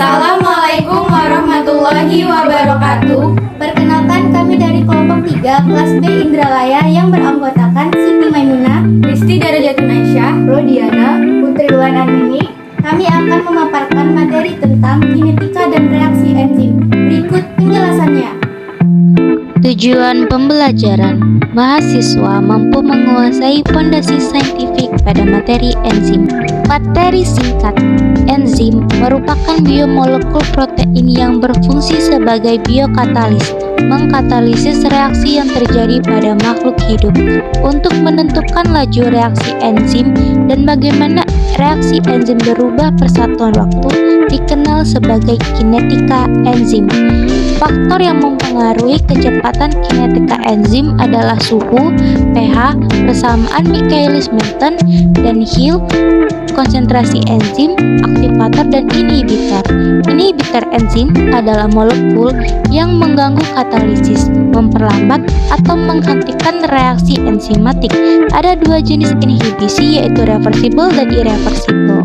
Assalamualaikum warahmatullahi wabarakatuh. Perkenalkan, kami dari kelompok 3 kelas B Indralaya yang beranggotakan Siti Maimunah, Risti Darajatun Aisyah, Rodiana, Putri Wanandini. Kami akan memaparkan materi tentang kinetika dan reaksi enzim. Berikut penjelasannya. Tujuan pembelajaran, mahasiswa mampu menguasai fondasi saintifik pada materi enzim. Materi singkat, enzim merupakan biomolekul protein yang berfungsi sebagai biokatalis, mengkatalisis reaksi yang terjadi pada makhluk hidup. Untuk menentukan laju reaksi enzim dan bagaimana reaksi enzim berubah persatuan waktu dikenal sebagai kinetika enzim. Faktor yang mempengaruhi kecepatan kinetika enzim adalah suhu, pH, persamaan Michaelis-Menten, dan Hill, konsentrasi enzim, aktivator, dan inhibitor. Inhibitor enzim adalah molekul yang mengganggu katalisis, memperlambat, atau menghentikan reaksi enzimatik. Ada dua jenis inhibisi, yaitu reversible dan irreversible.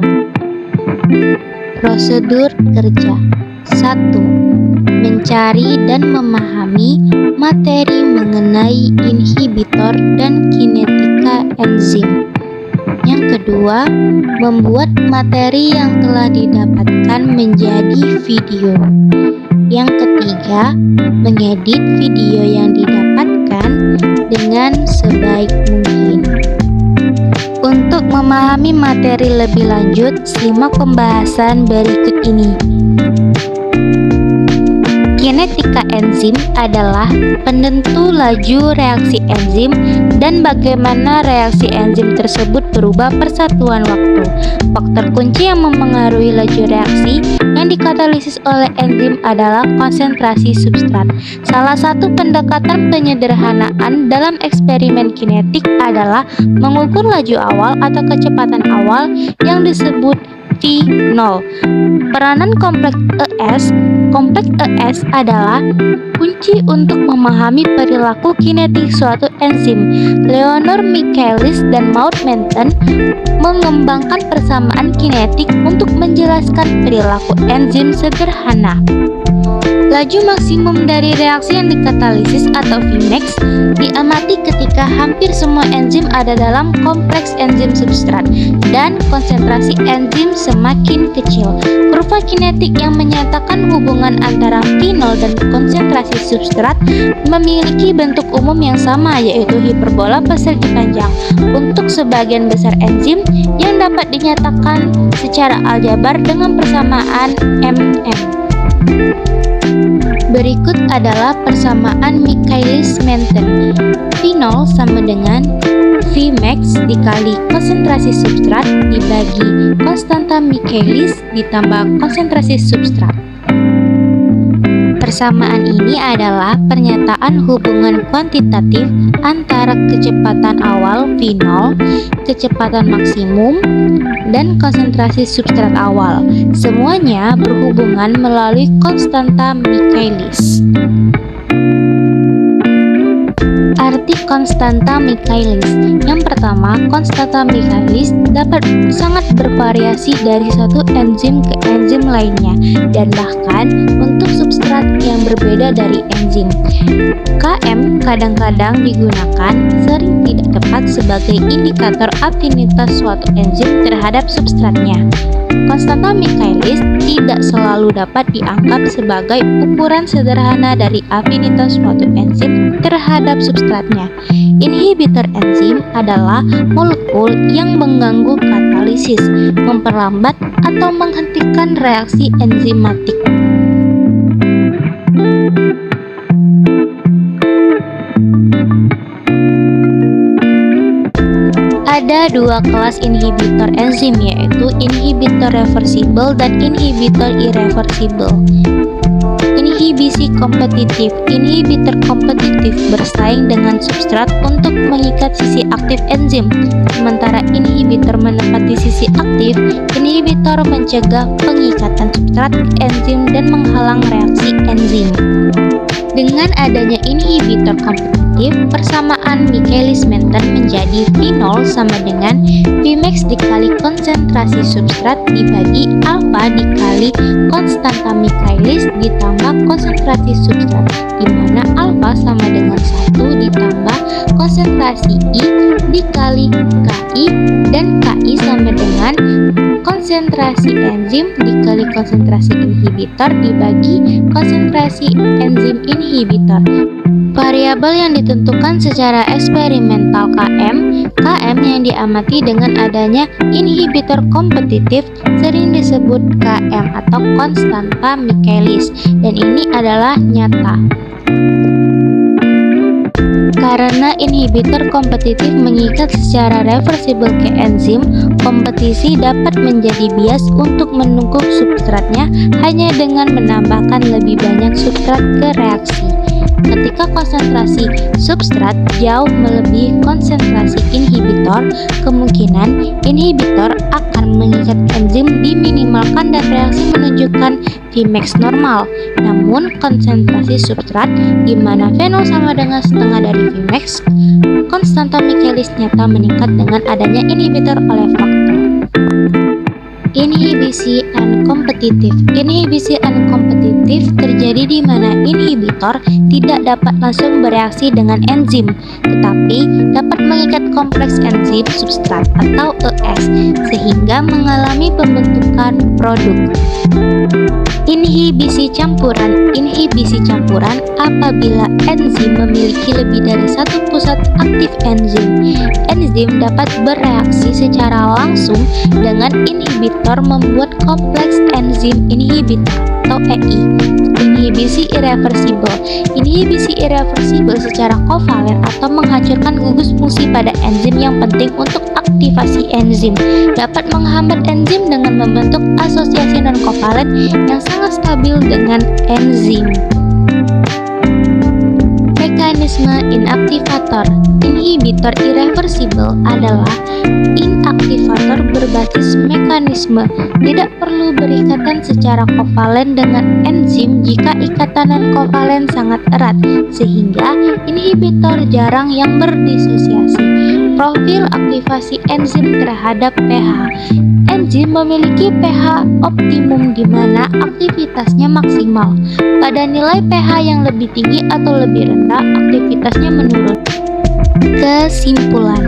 Prosedur kerja 1. Mencari dan memahami materi mengenai inhibitor dan kinetika enzim. Yang kedua, membuat materi yang telah didapatkan menjadi video. Yang ketiga, mengedit video yang didapatkan dengan sebaik mungkin. Untuk memahami materi lebih lanjut, simak pembahasan berikut ini. Kinetika enzim adalah penentu laju reaksi enzim dan bagaimana reaksi enzim tersebut berubah persatuan waktu. Faktor kunci yang mempengaruhi laju reaksi yang dikatalisis oleh enzim adalah konsentrasi substrat. Salah satu pendekatan penyederhanaan dalam eksperimen kinetik adalah mengukur laju awal atau kecepatan awal yang disebut V0. Peranan kompleks ES. Kompleks ES adalah kunci untuk memahami perilaku kinetik suatu enzim. Leonard Michaelis dan Maud Menten mengembangkan persamaan kinetik untuk menjelaskan perilaku enzim sederhana. Laju maksimum dari reaksi yang dikatalisis atau Vmax diamati ketika hampir semua enzim ada dalam kompleks enzim substrat dan konsentrasi enzim semakin kecil. Kurva kinetik yang menyatakan hubungan antara V0 dan konsentrasi substrat memiliki bentuk umum yang sama, yaitu hiperbola persegi panjang untuk sebagian besar enzim yang dapat dinyatakan secara aljabar dengan persamaan mm. Berikut adalah persamaan Michaelis-Menten. V0 sama dengan Vmax dikali konsentrasi substrat dibagi konstanta Michaelis ditambah konsentrasi substrat. Persamaan ini adalah pernyataan hubungan kuantitatif antara kecepatan awal V0, kecepatan maksimum, dan konsentrasi substrat awal. Semuanya berhubungan melalui konstanta Michaelis. Arti konstanta Michaelis. Yang pertama, konstanta Michaelis dapat sangat bervariasi dari satu enzim ke enzim lainnya dan bahkan untuk substrat yang berbeda dari enzim. Km kadang-kadang digunakan sering tidak tepat sebagai indikator afinitas suatu enzim terhadap substratnya. Konstanta Michaelis tidak selalu dapat dianggap sebagai ukuran sederhana dari afinitas suatu enzim terhadap substratnya. Inhibitor enzim adalah molekul yang mengganggu katalisis, memperlambat atau menghentikan reaksi enzimatik. Ada dua kelas inhibitor enzim, yaitu inhibitor reversible dan inhibitor irreversible. Inhibisi kompetitif. Inhibitor kompetitif bersaing dengan substrat untuk mengikat sisi aktif enzim. Sementara inhibitor menempati sisi aktif, inhibitor mencegah pengikatan substrat enzim dan menghalang reaksi enzim. Dengan adanya inhibitor kompetitif, persamaan Michaelis-Menten menjadi V0 sama dengan Vmax dikali konsentrasi substrat dibagi alfa dikali konstanta Michaelis ditambah konsentrasi substrat, di mana alfa sama dengan 1 ditambah konsentrasi I dikali KI, dan KI sama dengan konsentrasi enzim dikali konsentrasi inhibitor dibagi konsentrasi enzim inhibitor. Variabel yang ditentukan secara eksperimental Km yang diamati dengan adanya inhibitor kompetitif sering disebut Km atau konstanta Michaelis, dan ini adalah nyata. Karena inhibitor kompetitif mengikat secara reversibel ke enzim, kompetisi dapat menjadi bias untuk menunggu substratnya hanya dengan menambahkan lebih banyak substrat ke reaksi. Ketika konsentrasi substrat jauh melebihi konsentrasi inhibitor, kemungkinan inhibitor akan mengikat enzim diminimalkan dan reaksi menunjukkan Vmax normal. Namun konsentrasi substrat di mana V0 sama dengan setengah dari Vmax, konstanta Michaelis nyata meningkat dengan adanya inhibitor oleh faktor inhibisi unkompetitif. Inhibisi unkompetitif terjadi di mana inhibitor tidak dapat langsung bereaksi dengan enzim, tetapi dapat mengikat kompleks enzim substrat atau ES sehingga mengalami pembentukan produk. Inhibisi campuran apabila enzim memiliki lebih dari satu pusat aktif enzim. Enzim dapat bereaksi secara langsung dengan inhibitor membuat kompleks enzim inhibitor atau EI. Inhibisi irreversibel secara kovalen atau menghancurkan gugus fungsi pada enzim yang penting untuk aktivasi enzim, dapat menghambat enzim dengan membentuk asosiasi non-kovalen yang sangat stabil dengan enzim. Mekanisme inaktivator. Inhibitor irreversibel adalah inaktivator berbasis mekanisme, tidak perlu berikatan secara kovalen dengan enzim jika ikatan non-kovalen sangat erat, sehingga inhibitor jarang yang berdisosiasi. Profil aktivasi enzim terhadap pH. Enzim memiliki pH optimum di mana aktivitasnya maksimal. Pada nilai pH yang lebih tinggi atau lebih rendah, aktivitasnya menurun. Kesimpulan: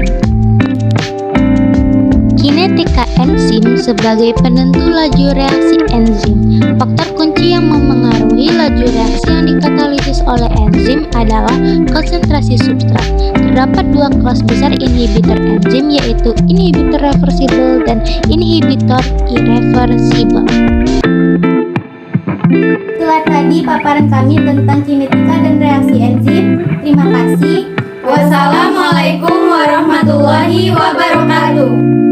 kinetika enzim sebagai penentu laju reaksi enzim. Faktor kunci yang memengaruhi laju reaksi yang dikatalisis oleh enzim adalah konsentrasi substrat. Terdapat dua kelas besar inhibitor enzim, yaitu inhibitor reversibel dan inhibitor irreversibel. Itulah tadi paparan kami tentang kinetika dan reaksi enzim. Terima kasih. Wassalamualaikum warahmatullahi wabarakatuh.